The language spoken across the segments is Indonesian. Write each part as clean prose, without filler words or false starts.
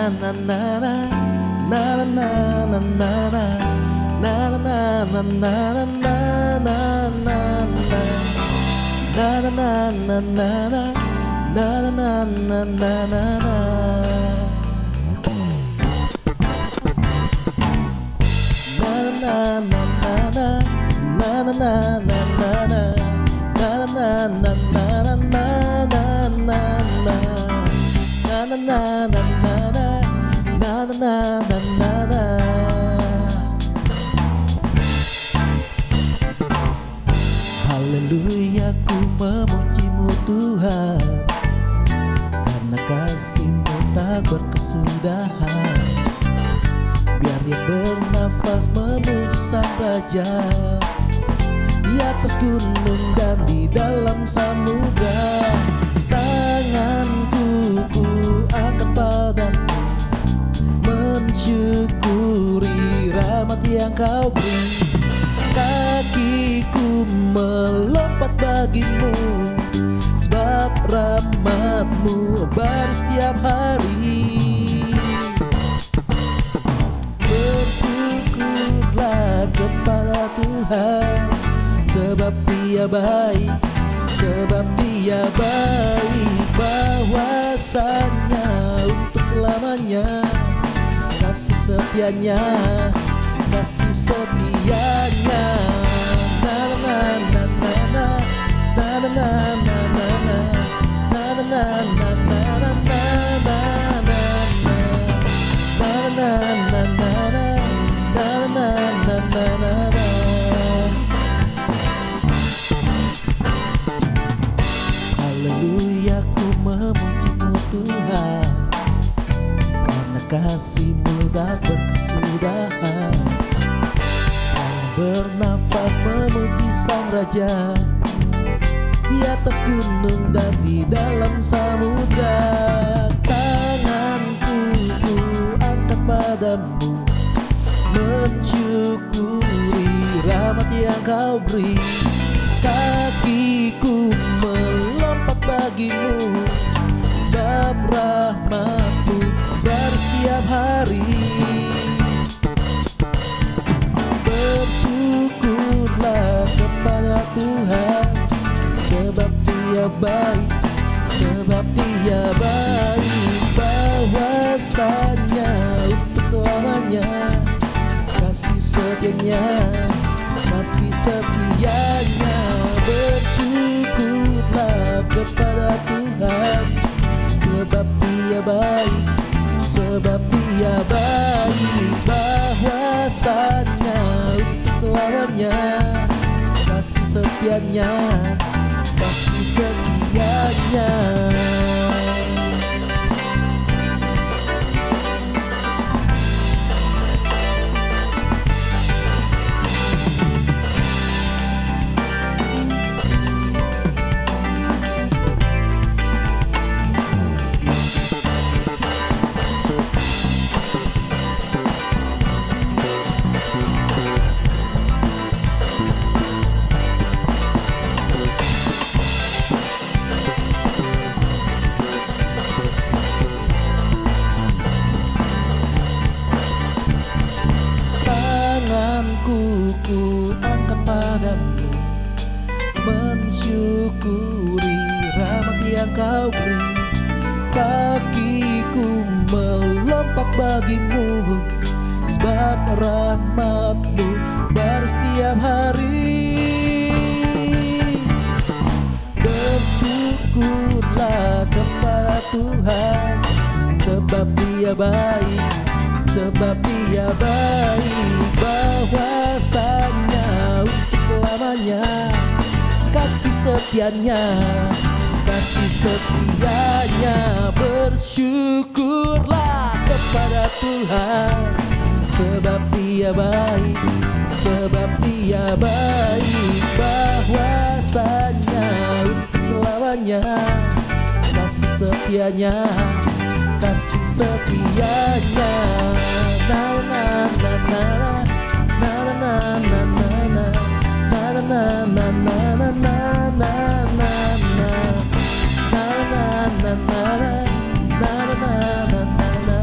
na na na na na na na na na na na na na na na na na. Haleluya, ku memujimu Tuhan, karena kasih-Mu tak berkesudahan. Biar yang bernafas memuji Sang Raja, di atas gunung dan di dalam samudra. Tanganku ku angkat padamu, mensyukuri rahmat yang Kau beri. Kakiku melompat bagimu, sebab rahmat-Mu baru setiap hari. Bersyukurlah kepada Tuhan, sebab Dia baik, sebab Dia baik. Bahwasanya untuk selamanya kasih setianya, kasih setianya. Na na na na na na na na na na na na na na na na. Haleluya, ku memujimu Tuhan, karena kasih-Mu tak berkesudahan. Bernafas memuji Sang Raja, di atas gunung dan di dalam samudra. Tanganku ku angkat padamu, mensyukuri rahmat yang Kau beri. Kakiku melompat bagimu, sebab rahmat-Mu baru setiap hari. Bersyukurlah kepada Tuhan, sebab Dia baik, sebab Dia baik. Bahwasanya untuk selamanya kasih setianya, kasih setianya. Bersyukurlah kepada Tuhan, sebab Dia baik, sebab Dia baik. Bahwasanya untuk selamanya kasih setianya, kasih setianya. Ku angkat padamu, mensyukuri rahmat yang Kau beri. Kakiku melompat bagimu, sebab rahmat-Mu baru setiap hari. Bersyukurlah kepada Tuhan, sebab Dia baik, sebab Dia baik. Bahwasanya untuk selamanya kasih setianya, kasih setianya. Bersyukurlah kepada Tuhan, sebab Dia baik, sebab Dia baik. Bahwasanya untuk selamanya kasih setianya, kasih setianya. Na na na na na na na na na na na na na na na na na.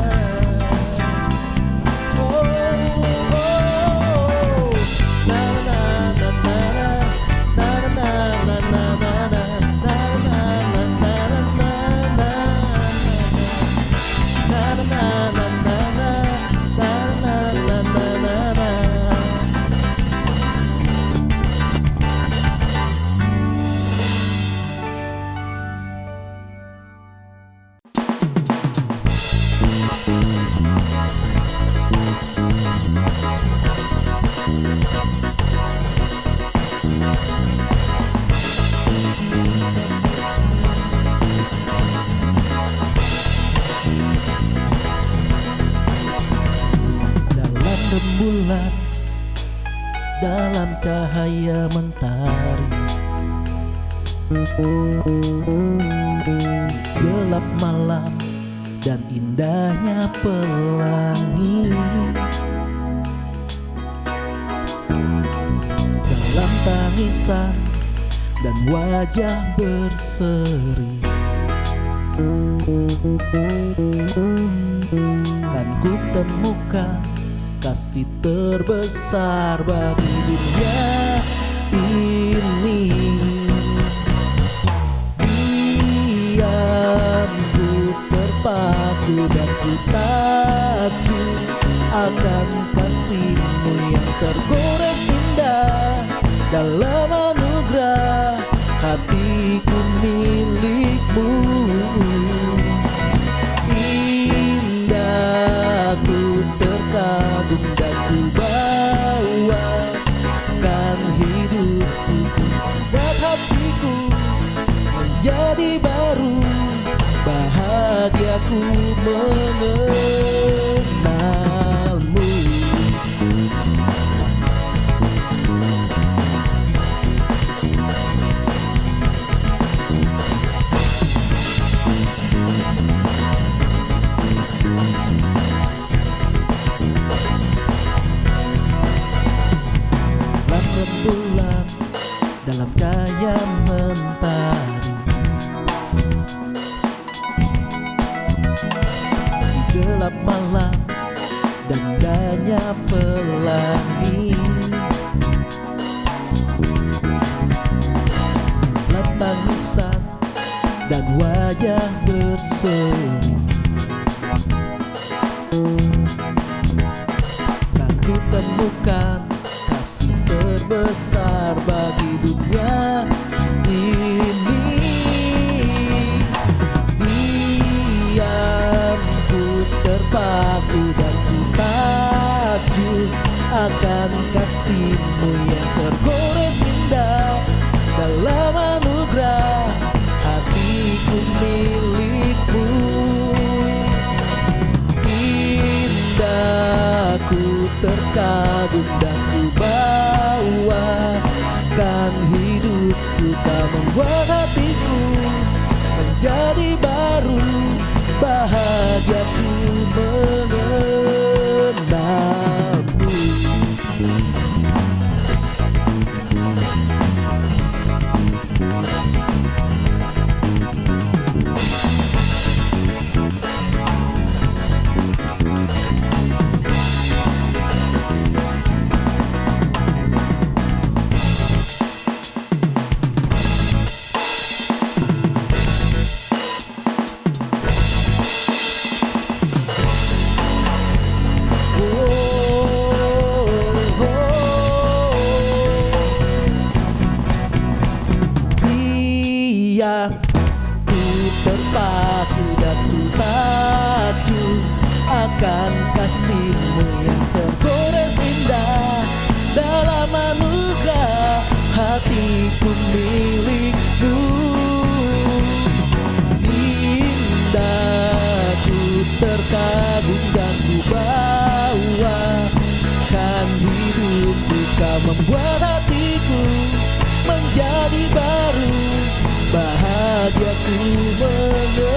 rembulan dalam cahaya mentari. Gelap malam dan indahnya pelangi, dalam tangisan dan wajah berseri, kan ku temukan kasih terbesar bagi dunia ini. Diam ku terpaku dan ku takut akan kasihmu yang tergores indah dalam anugerah hatiku milikmu. Indah ku terkagum dan ku bawakan hidupku, buat hatiku menjadi baru, bahagiaku mengenalmu. Rembulan dalam cahaya mentari, di gelap malam dan indahnya pelangi, dalam tangisan dan wajah berseri, kan ku temukan kasih terbesar bagi dunia ini. Diam ku terpaku dan ku takjub akan kasihmu yang tergores indah dalam anugerah hatiku milikmu. Indah ku terkagum dan ku bawakan hidupku, kau membuat hatiku menjadi baru, bahagiaku mengenalmu. Ku terpaku dan ku takjub akan kasihmu yang tergores indah dalam anugerah hatiku milikmu. Indah ku terkagum dan ku bawakan hidupku, kau membuat hatiku menjadi baru, bahagiaku mengenalmu.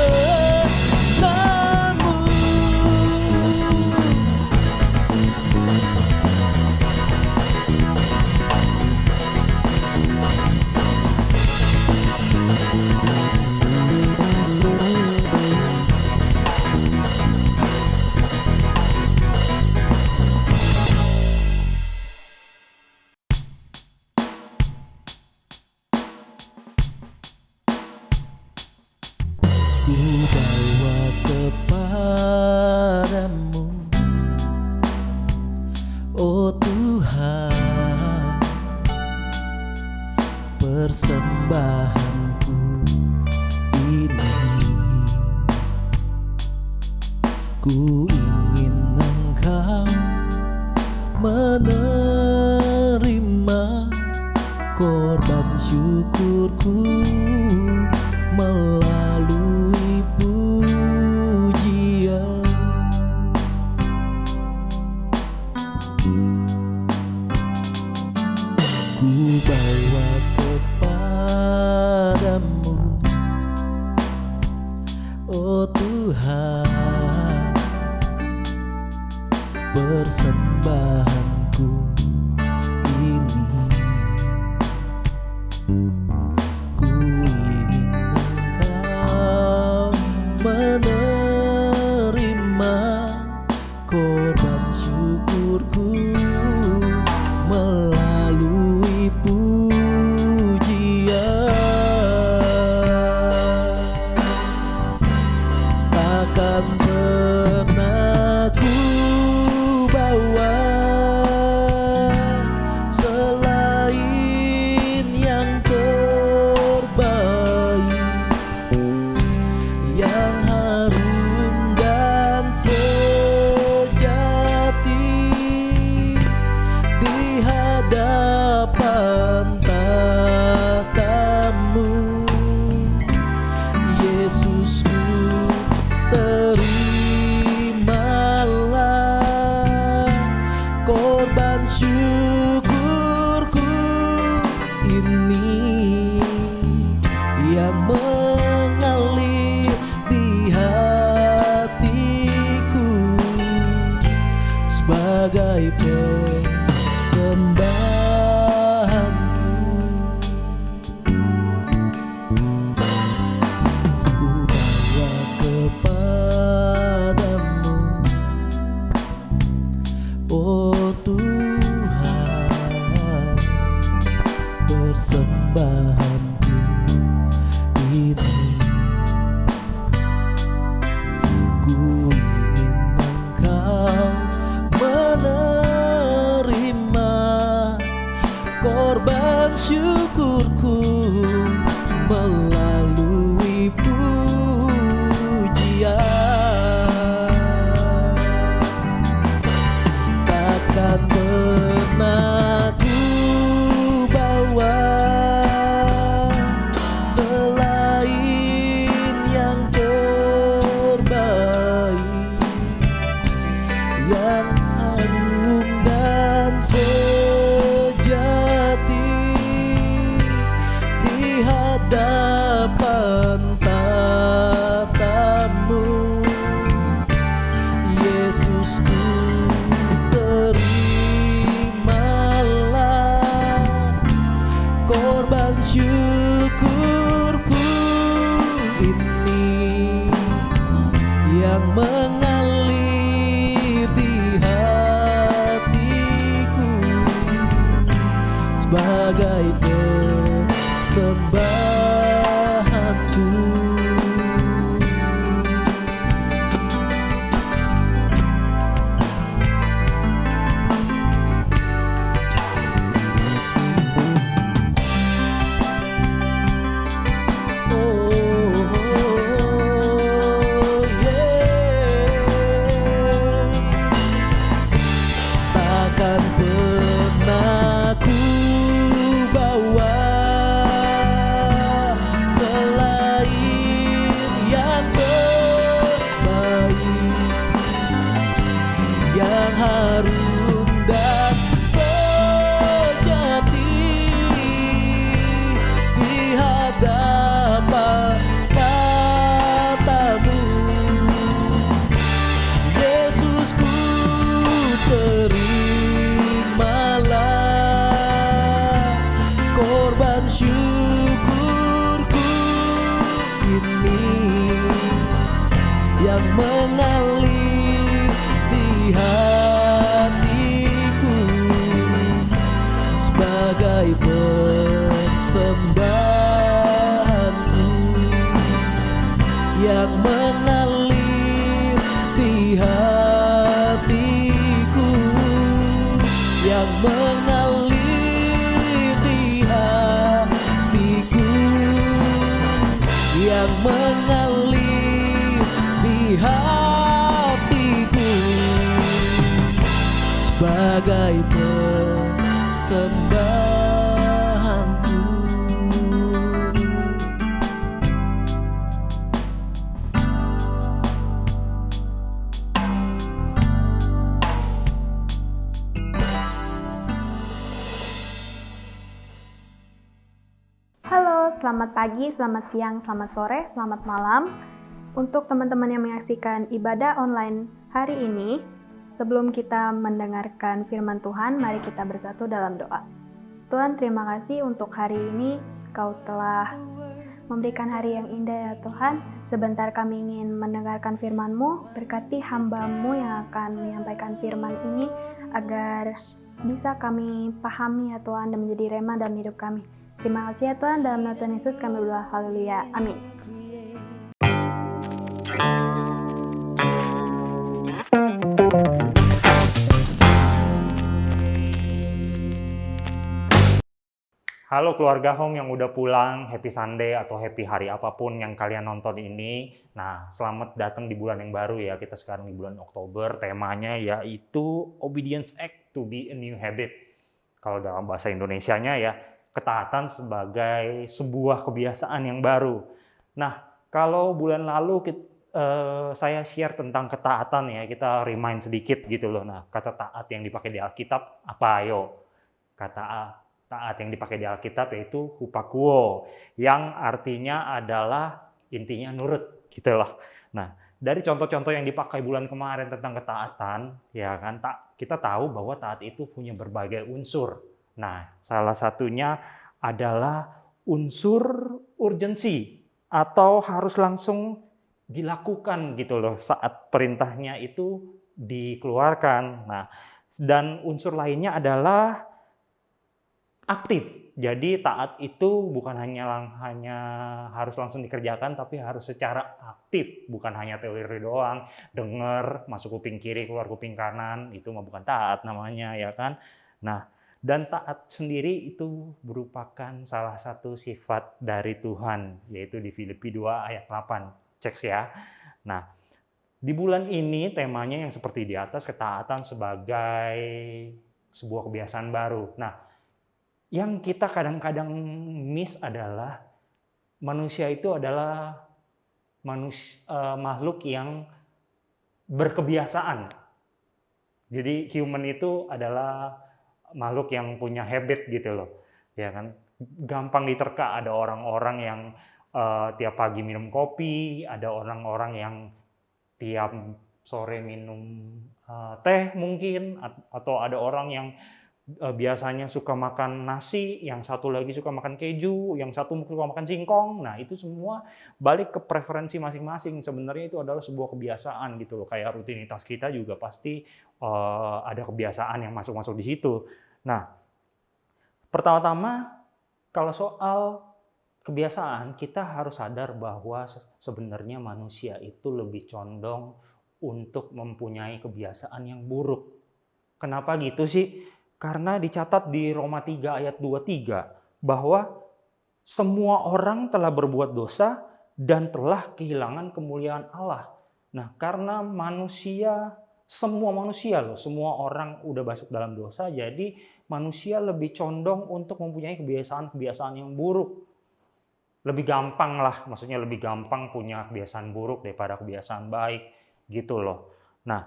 Ku bawa kepadamu, oh Tuhan, persembahanku ini. Ku ingin Engkau menerima korban syukurku melalui pujian. Tuhan, persembahanku ini. Ku ingin Engkau menerima korban syukurku melalui pujian. Takkan pernah ku bawa selain yang terbaik, yang harum dan sejati di hadapan tatamu. Yesusku, terimalah korban syukurku ini yang mengalir di hatiku sebagai persembahanku. Ku bawa kepadamu, oh Tuhan, persembahanku ini. Ku ingin Engkau menerima korban syukurku melalui pujian. Takkan pernah ku bawa selain yang terbaik, yang harum dan sejati di hadapan tatamu. Yesusku, terimalah korban syukurku ini yang mengalir di hatiku sebagai persembahanku. Takkan pernah ku bawa selain yang terbaik, yang harum dan sejati di hadapan tatamu. Yesusku, terimalah korban syukurku ini yang mengalir di hatiku sebagai persembahanku, yang mengalir di hatiku, yang mengalir di hatiku, yang mengalir di hatiku sebagai persembahanku. Halo, selamat pagi, selamat siang, selamat sore, selamat malam. Untuk teman-teman yang menyaksikan ibadah online hari ini, sebelum kita mendengarkan firman Tuhan, mari kita bersatu dalam doa. Tuhan, terima kasih untuk hari ini, Kau telah memberikan hari yang indah ya Tuhan. Sebentar kami ingin mendengarkan firman-Mu, berkati hamba-Mu yang akan menyampaikan firman ini, agar bisa kami pahami ya Tuhan, dan menjadi rema dalam hidup kami. Terima kasih ya Tuhan, dalam nama Tuhan Yesus kami berdoa, haleluya, amin. Halo keluarga Hong yang udah pulang, happy Sunday atau happy hari apapun yang kalian nonton ini. Nah, selamat datang di bulan yang baru ya. Kita sekarang di bulan Oktober, temanya yaitu Obedience Act to be a New Habit. Kalau dalam bahasa Indonesianya ya, ketaatan sebagai sebuah kebiasaan yang baru. Nah, kalau bulan lalu saya share tentang ketaatan ya, kita remind sedikit gitu loh. Nah, kata taat yang dipakai di Alkitab apa ayo? Kata taat yang dipakai di Alkitab yaitu hupakuo, yang artinya adalah intinya nurut gitu loh. Nah, dari contoh-contoh yang dipakai bulan kemarin tentang ketaatan, ya kan, kita tahu bahwa taat itu punya berbagai unsur. Nah, salah satunya adalah unsur urgensi atau harus langsung dilakukan gitu loh saat perintahnya itu dikeluarkan. Nah, dan unsur lainnya adalah aktif. Jadi taat itu bukan hanya harus langsung dikerjakan, tapi harus secara aktif, bukan hanya teori doang, dengar masuk kuping kiri keluar kuping kanan, itu mah bukan taat namanya ya kan. Nah, dan taat sendiri itu merupakan salah satu sifat dari Tuhan, yaitu di Filipi 2 ayat 8. Cek ya. Nah, di bulan ini temanya yang seperti di atas, ketaatan sebagai sebuah kebiasaan baru. Nah, yang kita kadang-kadang miss adalah manusia itu adalah makhluk yang berkebiasaan. Jadi human itu adalah makhluk yang punya habit gitu loh, ya kan. Gampang diterka, ada orang-orang yang tiap pagi minum kopi, ada orang-orang yang tiap sore minum teh mungkin, atau ada orang yang biasanya suka makan nasi, yang satu lagi suka makan keju, yang satu suka makan singkong. Nah, itu semua balik ke preferensi masing-masing. Sebenarnya itu adalah sebuah kebiasaan gitu loh. Kayak rutinitas kita juga pasti ada kebiasaan yang masuk-masuk di situ. Nah, pertama-tama kalau soal kebiasaan, kita harus sadar bahwa sebenarnya manusia itu lebih condong untuk mempunyai kebiasaan yang buruk. Kenapa gitu sih? Karena dicatat di Roma 3 ayat 23 bahwa semua orang telah berbuat dosa dan telah kehilangan kemuliaan Allah. Nah, karena semua orang udah masuk dalam dosa, jadi manusia lebih condong untuk mempunyai kebiasaan-kebiasaan yang buruk. Lebih gampang lah, maksudnya lebih gampang punya kebiasaan buruk daripada kebiasaan baik gitu loh. Nah,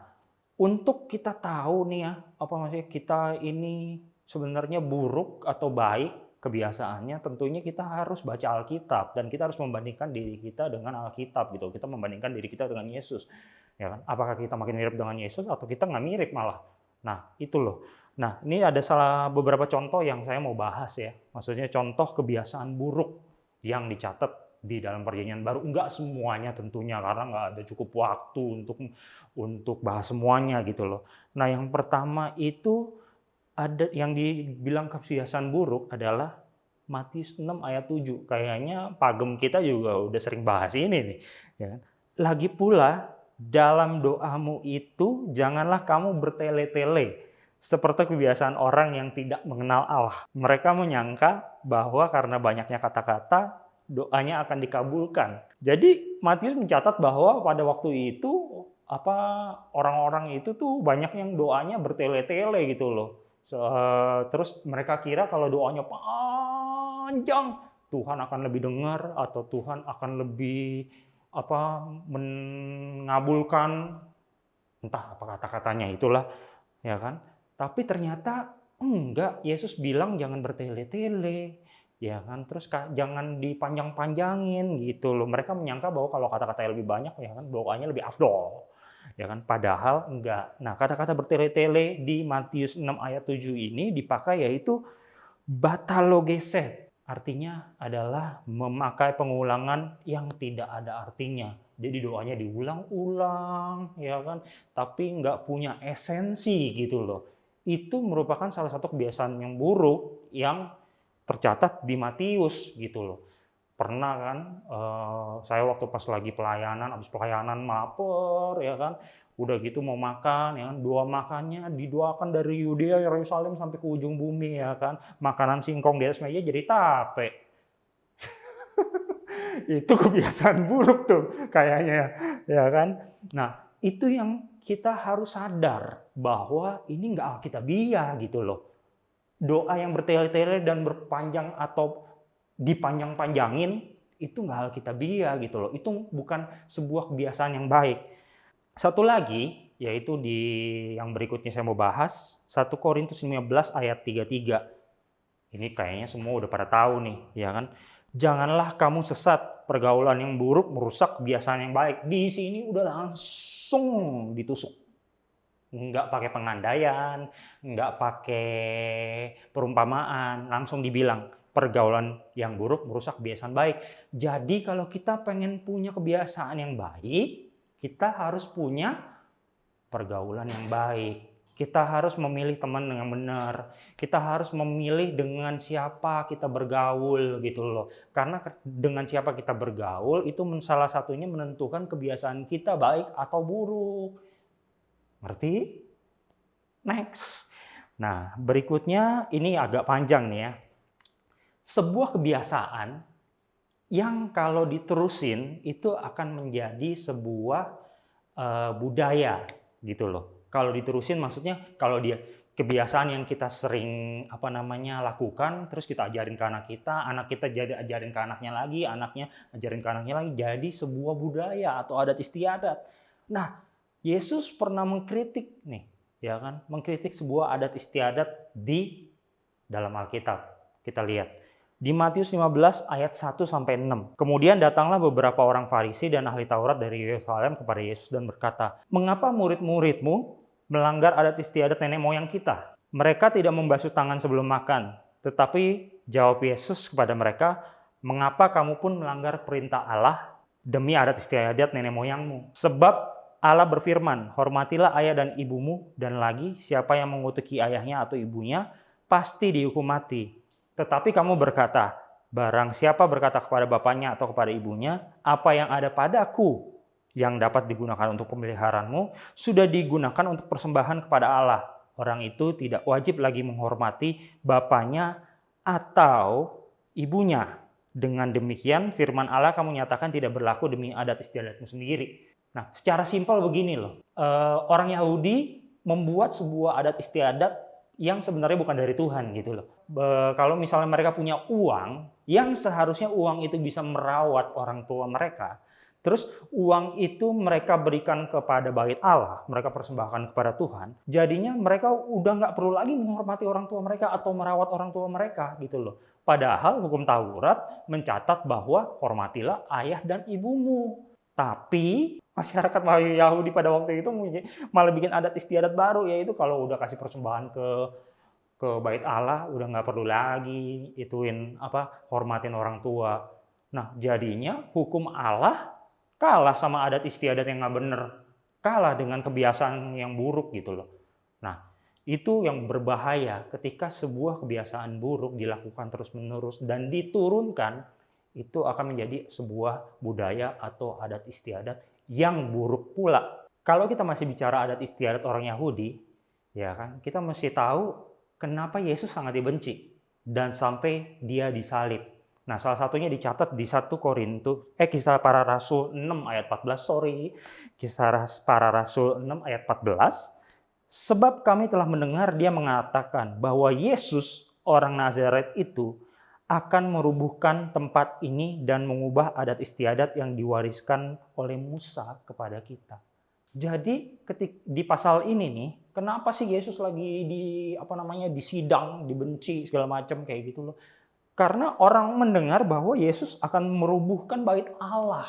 untuk kita tahu nih ya, kita ini sebenarnya buruk atau baik kebiasaannya, tentunya kita harus baca Alkitab dan kita harus membandingkan diri kita dengan Alkitab gitu. Kita membandingkan diri kita dengan Yesus, ya kan? Apakah kita makin mirip dengan Yesus atau kita nggak mirip malah? Nah, itu loh. Nah, ini ada beberapa contoh yang saya mau bahas ya. Maksudnya contoh kebiasaan buruk yang dicatat di dalam perjanjian baru. Enggak semuanya tentunya, karena nggak ada cukup waktu untuk bahas semuanya gitu loh. Nah, yang pertama itu ada yang dibilang kebiasaan buruk adalah Matius 6 ayat 7. Kayaknya pagem kita juga udah sering bahas ini nih, ya kan? Lagi pula dalam doamu itu janganlah kamu bertele-tele seperti kebiasaan orang yang tidak mengenal Allah. Mereka menyangka bahwa karena banyaknya kata-kata doanya akan dikabulkan. Jadi Matius mencatat bahwa pada waktu itu orang-orang itu tuh banyak yang doanya bertele-tele gitu loh. Terus mereka kira kalau doanya panjang Tuhan akan lebih dengar atau Tuhan akan lebih mengabulkan, entah apa kata-katanya itulah, ya kan. Tapi ternyata enggak, Yesus bilang jangan bertele-tele. ya kan? Terus jangan dipanjang-panjangin gitu loh. Mereka menyangka bahwa kalau kata-kata lebih banyak ya kan doanya lebih afdol. Ya kan? Padahal enggak. Nah, kata-kata bertele-tele di Matius 6 ayat 7 ini dipakai yaitu batalogeset. Artinya adalah memakai pengulangan yang tidak ada artinya. Jadi doanya diulang-ulang, ya kan? Tapi nggak punya esensi gitu loh. Itu merupakan salah satu kebiasaan yang buruk yang tercatat di Matius gitu loh. Pernah kan, saya waktu pas lagi pelayanan, habis pelayanan maper, ya kan, udah gitu mau makan, ya kan, doa makannya didoakan dari Yudea, Yerusalem sampai ke ujung bumi, ya kan, makanan singkong di atas meja jadi tape. Itu kebiasaan buruk tuh kayaknya, ya kan. Nah, itu yang kita harus sadar bahwa ini nggak alkitabiah gitu loh. Doa yang bertele-tele dan berpanjang atau dipanjang-panjangin itu nggak alkitabiah gitu loh. Itu bukan sebuah kebiasaan yang baik. Satu lagi yaitu di yang berikutnya saya mau bahas 1 Korintus 15 ayat 33. Ini kayaknya semua udah pada tahu nih, ya kan? Janganlah kamu sesat, pergaulan yang buruk merusak kebiasaan yang baik. Di sini udah langsung ditusuk. Nggak pakai pengandaian, nggak pakai perumpamaan, langsung dibilang pergaulan yang buruk merusak kebiasaan baik. Jadi kalau kita pengen punya kebiasaan yang baik, kita harus punya pergaulan yang baik. Kita harus memilih teman yang benar. Kita harus memilih dengan siapa kita bergaul gitu loh. Karena dengan siapa kita bergaul itu salah satunya menentukan kebiasaan kita baik atau buruk. Ngerti? Next. Nah, berikutnya ini agak panjang nih ya. Sebuah kebiasaan yang kalau diterusin itu akan menjadi sebuah budaya gitu loh. Kalau diterusin maksudnya kalau dia kebiasaan yang kita sering lakukan terus kita ajarin ke anak kita jadi ajarin ke anaknya ajarin ke anaknya lagi jadi sebuah budaya atau adat istiadat. Nah, Yesus pernah mengkritik nih, ya kan? Mengkritik sebuah adat istiadat di dalam Alkitab. Kita lihat di Matius 15 ayat 1 sampai 6. Kemudian datanglah beberapa orang Farisi dan ahli Taurat dari Yerusalem kepada Yesus dan berkata, "Mengapa murid-muridmu melanggar adat istiadat nenek moyang kita? Mereka tidak membasuh tangan sebelum makan." Tetapi jawab Yesus kepada mereka, "Mengapa kamu pun melanggar perintah Allah demi adat istiadat nenek moyangmu? Sebab Allah berfirman, hormatilah ayah dan ibumu, dan lagi siapa yang mengutuki ayahnya atau ibunya pasti dihukum mati. Tetapi kamu berkata, barang siapa berkata kepada bapaknya atau kepada ibunya, apa yang ada padaku yang dapat digunakan untuk pemeliharaanmu, sudah digunakan untuk persembahan kepada Allah. Orang itu tidak wajib lagi menghormati bapaknya atau ibunya. Dengan demikian firman Allah kamu nyatakan tidak berlaku demi adat istiadatmu sendiri." Nah, secara simpel begini loh, orang Yahudi membuat sebuah adat istiadat yang sebenarnya bukan dari Tuhan gitu loh. Kalau misalnya mereka punya uang, yang seharusnya uang itu bisa merawat orang tua mereka, terus uang itu mereka berikan kepada bait Allah, mereka persembahkan kepada Tuhan, jadinya mereka udah nggak perlu lagi menghormati orang tua mereka atau merawat orang tua mereka gitu loh. Padahal hukum Taurat mencatat bahwa hormatilah ayah dan ibumu. Tapi masyarakat Yahudi pada waktu itu malah bikin adat istiadat baru, yaitu kalau udah kasih persembahan ke bait Allah udah nggak perlu lagi hormatin orang tua. Nah, jadinya hukum Allah kalah sama adat istiadat yang nggak bener, kalah dengan kebiasaan yang buruk gitu loh. Nah, itu yang berbahaya ketika sebuah kebiasaan buruk dilakukan terus-menerus dan diturunkan, itu akan menjadi sebuah budaya atau adat istiadat yang buruk pula. Kalau kita masih bicara adat istiadat orang Yahudi, ya kan, kita mesti tahu kenapa Yesus sangat dibenci dan sampai dia disalib. Nah, salah satunya dicatat di 1 Korintus Kisah Para Rasul 6 ayat 14, Kisah Para Rasul 6 ayat 14. Sebab kami telah mendengar dia mengatakan bahwa Yesus orang Nazaret itu akan merubuhkan tempat ini dan mengubah adat istiadat yang diwariskan oleh Musa kepada kita. Jadi di pasal ini nih, kenapa sih Yesus lagi disidang, dibenci segala macam kayak gitu loh? Karena orang mendengar bahwa Yesus akan merubuhkan bait Allah.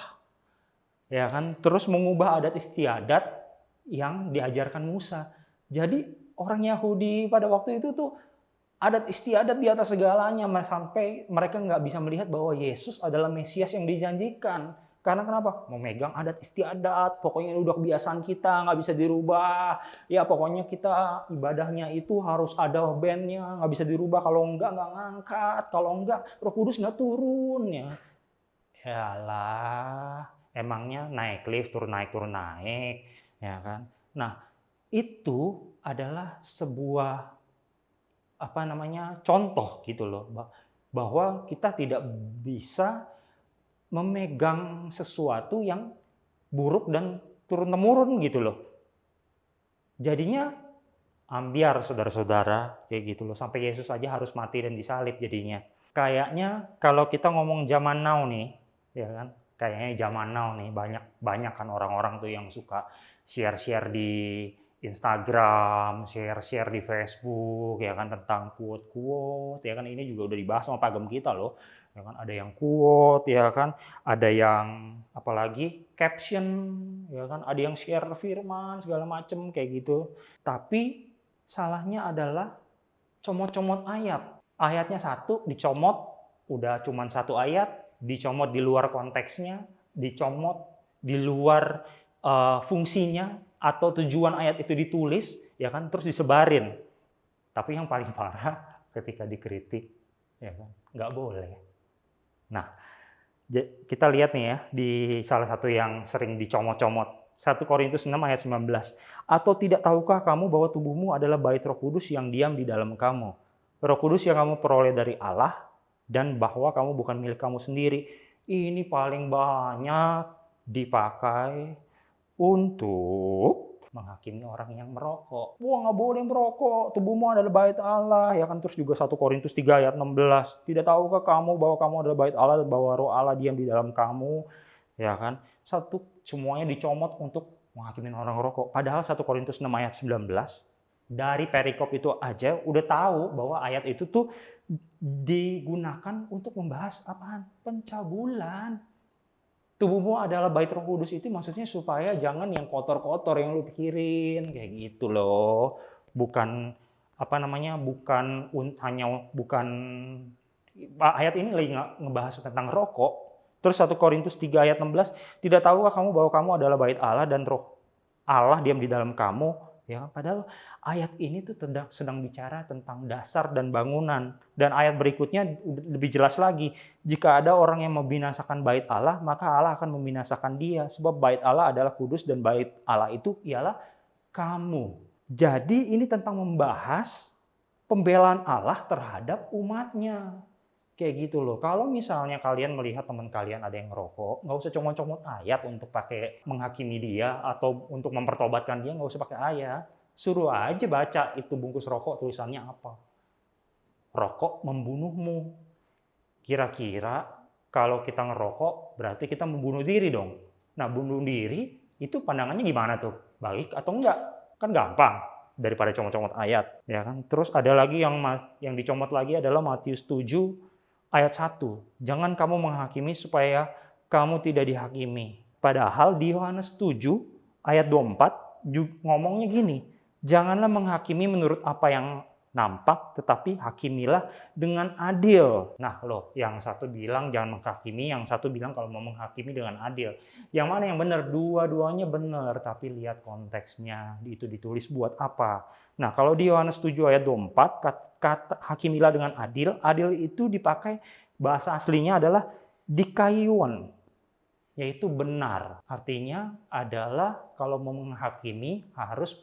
Ya kan? Terus mengubah adat istiadat yang diajarkan Musa. Jadi orang Yahudi pada waktu itu tuh adat istiadat di atas segalanya, sampai mereka nggak bisa melihat bahwa Yesus adalah Mesias yang dijanjikan. Karena kenapa? Memegang adat istiadat, pokoknya udah kebiasaan kita, nggak bisa dirubah. Ya pokoknya kita ibadahnya itu harus ada bandnya, nggak bisa dirubah. Kalau nggak ngangkat, kalau nggak Roh Kudus nggak turun. Ya, yalah, emangnya naik lift, turun naik, ya kan? Nah, itu adalah sebuah contoh gitu loh, bahwa kita tidak bisa memegang sesuatu yang buruk dan turun-temurun gitu loh. Jadinya ambiar saudara-saudara kayak gitu loh, sampai Yesus aja harus mati dan disalib jadinya. Kayaknya kalau kita ngomong zaman now nih, ya kan? Kayaknya zaman now nih banyak kan orang-orang tuh yang suka share-share di Instagram, share-share di Facebook, ya kan, tentang quote-quote, ya kan, ini juga udah dibahas sama pagem kita loh, ya kan, ada yang quote, ya kan, ada yang apalagi caption, ya kan, ada yang share firman segala macem kayak gitu. Tapi salahnya adalah comot-comot ayat. Ayatnya satu dicomot, udah cuman satu ayat, dicomot di luar konteksnya, dicomot di luar fungsinya atau tujuan ayat itu ditulis, ya kan, terus disebarin. Tapi yang paling parah ketika dikritik, ya kan, nggak boleh. Nah, kita lihat nih ya di salah satu yang sering dicomot-comot, 1 Korintus 6 ayat 19. Atau tidak tahukah kamu bahwa tubuhmu adalah bait Roh Kudus yang diam di dalam kamu? Roh Kudus yang kamu peroleh dari Allah, dan bahwa kamu bukan milik kamu sendiri. Ini paling banyak dipakai untuk menghakimi orang yang merokok. Wah, nggak boleh merokok, tubuhmu adalah bait Allah, ya kan. Terus juga 1 Korintus 3 ayat 16. Tidak tahukah kamu bahwa kamu adalah bait Allah dan bahwa Roh Allah diam di dalam kamu, ya kan. Semuanya dicomot untuk menghakimi orang merokok. Padahal 1 Korintus 6 ayat 19 dari perikop itu aja udah tahu bahwa ayat itu tuh digunakan untuk membahas apaan? Pencabulan. Tubuhmu adalah bait Roh Kudus itu maksudnya supaya jangan yang kotor-kotor yang lu pikirin kayak gitu loh. Bukan ayat ini lagi ngebahas tentang rokok. Terus 1 Korintus 3 ayat 16, tidak tahukah kamu bahwa kamu adalah bait Allah dan Roh Allah diam di dalam kamu? Ya, padahal ayat ini tuh sedang bicara tentang dasar dan bangunan. Dan ayat berikutnya lebih jelas lagi. Jika ada orang yang membinasakan bait Allah, maka Allah akan membinasakan dia. Sebab bait Allah adalah kudus dan bait Allah itu ialah kamu. Jadi ini tentang membahas pembelaan Allah terhadap umatnya. Kayak gitu loh. Kalau misalnya kalian melihat teman kalian ada yang ngerokok, nggak usah comot-comot ayat untuk pakai menghakimi dia atau untuk mempertobatkan dia, nggak usah pakai ayat. Suruh aja baca itu bungkus rokok tulisannya apa. Rokok membunuhmu. Kira-kira kalau kita ngerokok berarti kita membunuh diri dong. Nah, bunuh diri itu pandangannya gimana tuh? Baik atau enggak? Kan gampang daripada comot-comot ayat, ya kan? Terus ada lagi yang dicomot lagi adalah Matius 7 ayat 1, jangan kamu menghakimi supaya kamu tidak dihakimi. Padahal di Yohanes 7 ayat 24 ngomongnya gini, janganlah menghakimi menurut apa yang nampak, tetapi hakimilah dengan adil. Nah loh, yang satu bilang jangan menghakimi, yang satu bilang kalau mau menghakimi dengan adil. Yang mana yang benar? Dua-duanya benar, tapi lihat konteksnya, itu ditulis buat apa. Nah kalau di Yohanes 7 ayat 24, kata hakimilah dengan adil, adil itu dipakai bahasa aslinya adalah dikaion, yaitu benar. Artinya adalah kalau mau menghakimi harus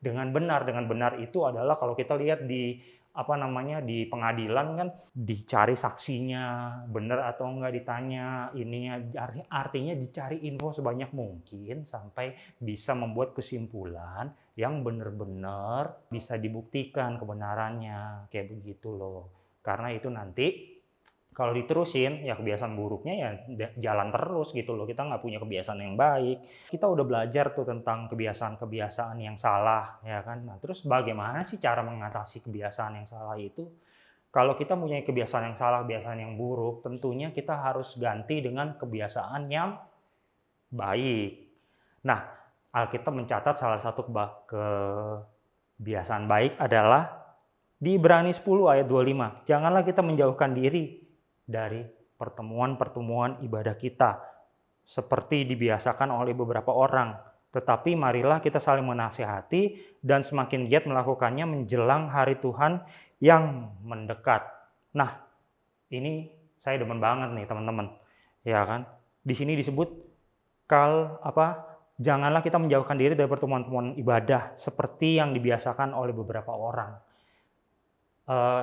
dengan benar. Dengan benar itu adalah kalau kita lihat di di pengadilan kan dicari saksinya benar atau enggak, ditanya ininya, artinya dicari info sebanyak mungkin sampai bisa membuat kesimpulan yang benar-benar bisa dibuktikan kebenarannya, kayak begitu loh. Karena itu nanti kalau diterusin ya kebiasaan buruknya ya jalan terus gitu loh. Kita nggak punya kebiasaan yang baik. Kita udah belajar tuh tentang kebiasaan-kebiasaan yang salah, ya kan. Nah terus bagaimana sih cara mengatasi kebiasaan yang salah itu? Kalau kita punya kebiasaan yang salah, kebiasaan yang buruk, tentunya kita harus ganti dengan kebiasaan yang baik. Nah, Alkitab mencatat salah satu kebiasaan baik adalah di Ibrani 10 ayat 25. Janganlah kita menjauhkan diri dari pertemuan-pertemuan ibadah kita seperti dibiasakan oleh beberapa orang. Tetapi marilah kita saling menasihati dan semakin giat melakukannya menjelang hari Tuhan yang mendekat. Nah, ini saya demen banget nih teman-teman. Ya kan? Di sini disebut janganlah kita menjauhkan diri dari pertemuan-pertemuan ibadah seperti yang dibiasakan oleh beberapa orang.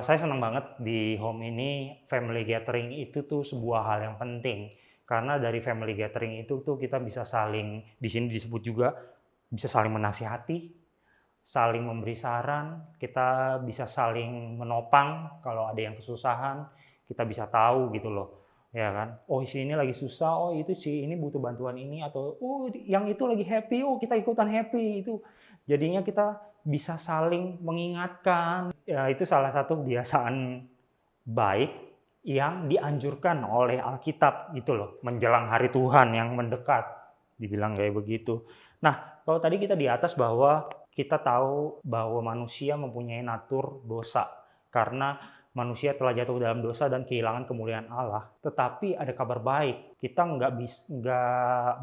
Saya senang banget di home ini family gathering itu tuh sebuah hal yang penting. Karena dari family gathering itu tuh kita bisa saling, di sini disebut juga, bisa saling menasihati, saling memberi saran, kita bisa saling menopang kalau ada yang kesusahan, kita bisa tahu gitu loh. Ya kan? Oh si ini lagi susah, oh itu si ini butuh bantuan ini, atau oh yang itu lagi happy, oh kita ikutan happy itu. Jadinya kita bisa saling mengingatkan. Ya, itu salah satu kebiasaan baik yang dianjurkan oleh Alkitab gitu loh, menjelang hari Tuhan yang mendekat, dibilang kayak begitu. Nah, kalau tadi kita di atas bahwa kita tahu bahwa manusia mempunyai natur dosa karena manusia telah jatuh dalam dosa dan kehilangan kemuliaan Allah. Tetapi ada kabar baik, kita nggak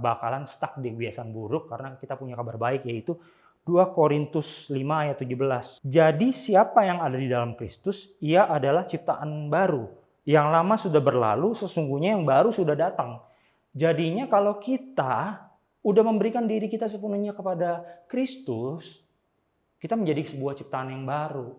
bakalan stuck di kebiasaan buruk karena kita punya kabar baik, yaitu 2 Korintus 5 ayat 17. Jadi siapa yang ada di dalam Kristus, ia adalah ciptaan baru. Yang lama sudah berlalu, sesungguhnya yang baru sudah datang. Jadinya kalau kita udah memberikan diri kita sepenuhnya kepada Kristus, kita menjadi sebuah ciptaan yang baru.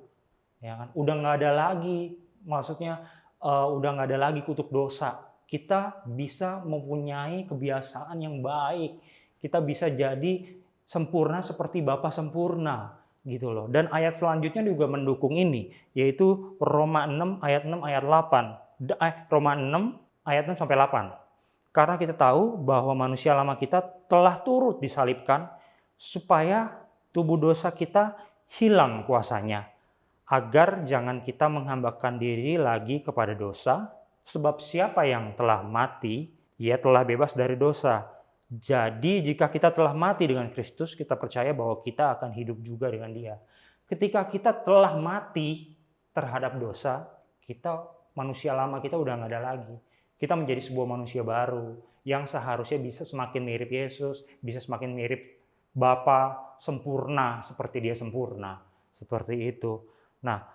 Ya kan? Udah nggak ada lagi, maksudnya udah nggak ada lagi kutuk dosa. Kita bisa mempunyai kebiasaan yang baik. Kita bisa jadi sempurna seperti Bapa sempurna gitu loh. Dan ayat selanjutnya juga mendukung ini, yaitu Roma 6 ayat 6 ayat 8. Roma 6 ayat 6 sampai 8. Karena kita tahu bahwa manusia lama kita telah turut disalibkan supaya tubuh dosa kita hilang kuasanya, agar jangan kita menghambakan diri lagi kepada dosa, sebab siapa yang telah mati, ia telah bebas dari dosa. Jadi jika kita telah mati dengan Kristus, kita percaya bahwa kita akan hidup juga dengan Dia. Ketika kita telah mati terhadap dosa, manusia lama kita udah nggak ada lagi. Kita menjadi sebuah manusia baru yang seharusnya bisa semakin mirip Yesus, bisa semakin mirip Bapa sempurna seperti Dia sempurna. Seperti itu. Nah,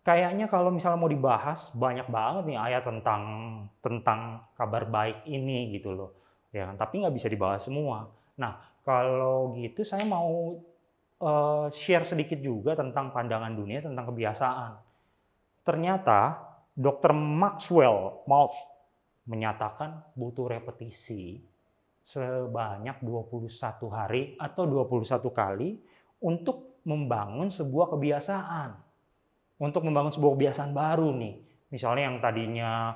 kayaknya kalau misalnya mau dibahas, banyak banget nih ayat tentang kabar baik ini gitu loh. Ya kan? Tapi nggak bisa dibahas semua. Nah, kalau gitu saya mau share sedikit juga tentang pandangan dunia tentang kebiasaan. Ternyata Dr. Maxwell Maltz menyatakan butuh repetisi sebanyak 21 hari atau 21 kali untuk membangun sebuah kebiasaan. Untuk membangun sebuah kebiasaan baru nih. Misalnya yang tadinya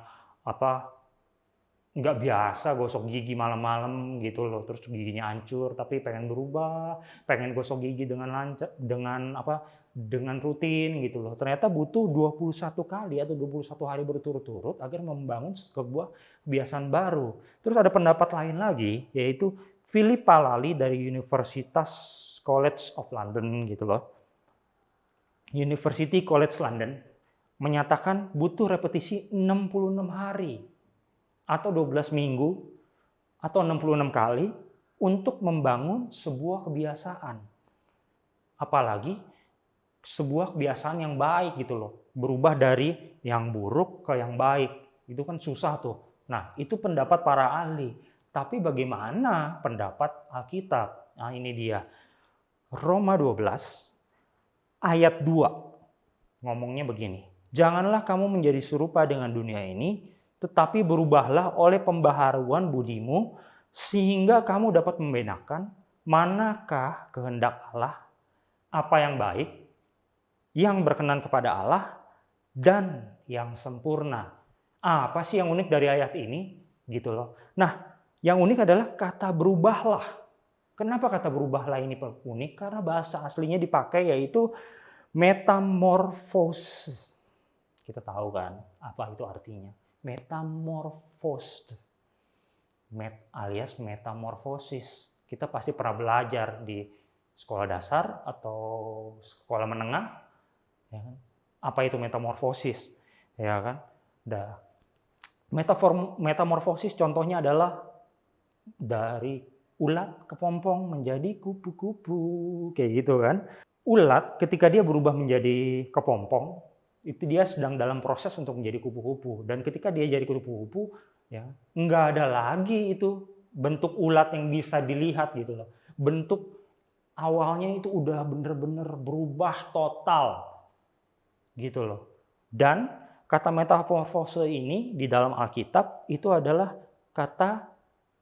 nggak biasa gosok gigi malam-malam gitu loh, terus giginya hancur, tapi pengen berubah, pengen gosok gigi dengan rutin gitu loh. Ternyata butuh 21 kali atau 21 hari berturut-turut agar membangun sebuah kebiasaan baru. Terus ada pendapat lain lagi, yaitu Philip Palali dari Universitas College of London gitu loh. University College London menyatakan butuh repetisi 66 hari. Atau 12 minggu, atau 66 kali untuk membangun sebuah kebiasaan. Apalagi sebuah kebiasaan yang baik gitu loh. Berubah dari yang buruk ke yang baik. Itu kan susah tuh. Nah, itu pendapat para ahli. Tapi bagaimana pendapat Alkitab? Nah, ini dia. Roma 12 ayat 2. Ngomongnya begini. Janganlah kamu menjadi serupa dengan dunia ini, tetapi berubahlah oleh pembaharuan budimu, sehingga kamu dapat membedakan manakah kehendak Allah, apa yang baik, yang berkenan kepada Allah, dan yang sempurna. Apa sih yang unik dari ayat ini? Gitu loh. Nah, yang unik adalah kata berubahlah. Kenapa kata berubahlah ini unik? Karena bahasa aslinya dipakai yaitu metamorphosis. Kita tahu kan apa itu artinya. Metamorphosed, alias metamorfosis. Kita pasti pernah belajar di sekolah dasar atau sekolah menengah, ya kan? Apa itu metamorfosis, ya kan? Metamorfosis contohnya adalah dari ulat kepompong menjadi kupu-kupu, kayak gitu kan. Ulat ketika dia berubah menjadi kepompong, itu dia sedang dalam proses untuk menjadi kupu-kupu. Dan ketika dia jadi kupu-kupu, ya nggak ada lagi itu bentuk ulat yang bisa dilihat gitu loh. Bentuk awalnya itu udah bener-bener berubah total gitu loh. Dan kata metamorfose ini di dalam Alkitab itu adalah kata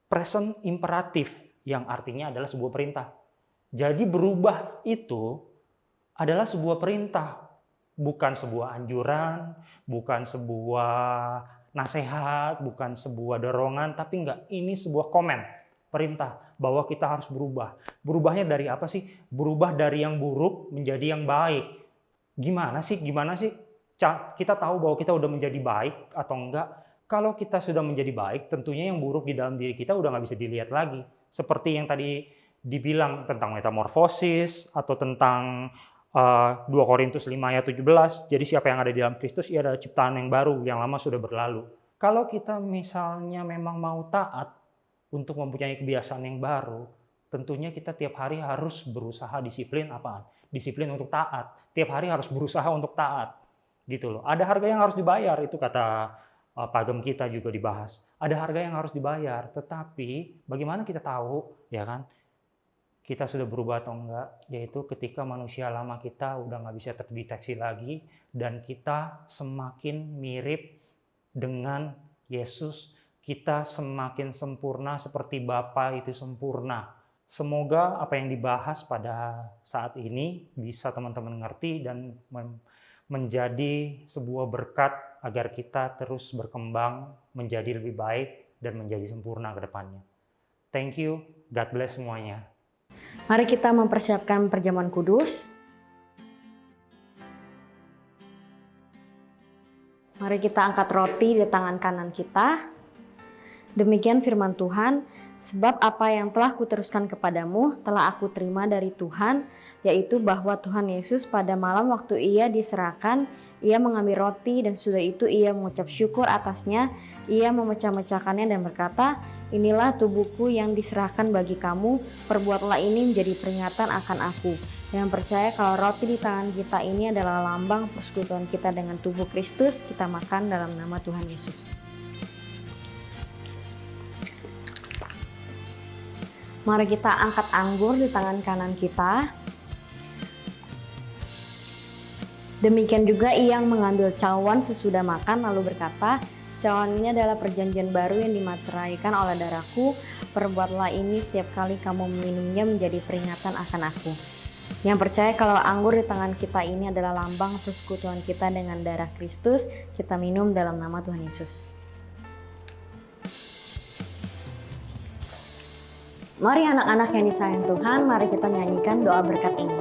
present imperatif yang artinya adalah sebuah perintah. Jadi berubah itu adalah sebuah perintah, bukan sebuah anjuran, bukan sebuah nasihat, bukan sebuah dorongan, tapi enggak, ini sebuah komen, perintah bahwa kita harus berubah. Berubahnya dari apa sih? Berubah dari yang buruk menjadi yang baik. Gimana sih? Kita tahu bahwa kita udah menjadi baik atau enggak? Kalau kita sudah menjadi baik, tentunya yang buruk di dalam diri kita udah nggak bisa dilihat lagi. Seperti yang tadi dibilang tentang metamorfosis atau tentang 2 Korintus 5 ayat 17. Jadi siapa yang ada di dalam Kristus, ia adalah ciptaan yang baru, yang lama sudah berlalu. Kalau kita misalnya memang mau taat untuk mempunyai kebiasaan yang baru, tentunya kita tiap hari harus berusaha disiplin apaan? Disiplin untuk taat. Tiap hari harus berusaha untuk taat. Gitu loh. Ada harga yang harus dibayar, itu kata pagem kita juga dibahas. Ada harga yang harus dibayar, tetapi bagaimana kita tahu, ya kan? Kita sudah berubah atau enggak, yaitu ketika manusia lama kita udah nggak bisa terdeteksi lagi dan kita semakin mirip dengan Yesus, kita semakin sempurna seperti Bapa itu sempurna. Semoga apa yang dibahas pada saat ini bisa teman-teman ngerti dan menjadi sebuah berkat agar kita terus berkembang menjadi lebih baik dan menjadi sempurna ke depannya. Thank you, God bless semuanya. Mari kita mempersiapkan perjamuan kudus. Mari kita angkat roti di tangan kanan kita. Demikian firman Tuhan, sebab apa yang telah kuteruskan kepadamu telah aku terima dari Tuhan, yaitu bahwa Tuhan Yesus pada malam waktu ia diserahkan, ia mengambil roti dan sudah itu ia mengucap syukur atasnya, ia memecah-mecahkannya dan berkata, inilah tubuhku yang diserahkan bagi kamu, perbuatlah ini menjadi peringatan akan aku. Yang percaya kalau roti di tangan kita ini adalah lambang persekutuan kita dengan tubuh Kristus, kita makan dalam nama Tuhan Yesus. Mari kita angkat anggur di tangan kanan kita. Demikian juga ia mengambil cawan sesudah makan lalu berkata, cawan ini adalah perjanjian baru yang dimateraikan oleh darahku. Perbuatlah ini setiap kali kamu meminumnya menjadi peringatan akan aku. Yang percaya kalau anggur di tangan kita ini adalah lambang persekutuan kita dengan darah Kristus, kita minum dalam nama Tuhan Yesus. Mari anak-anak yang disayang Tuhan, mari kita nyanyikan doa berkat ini.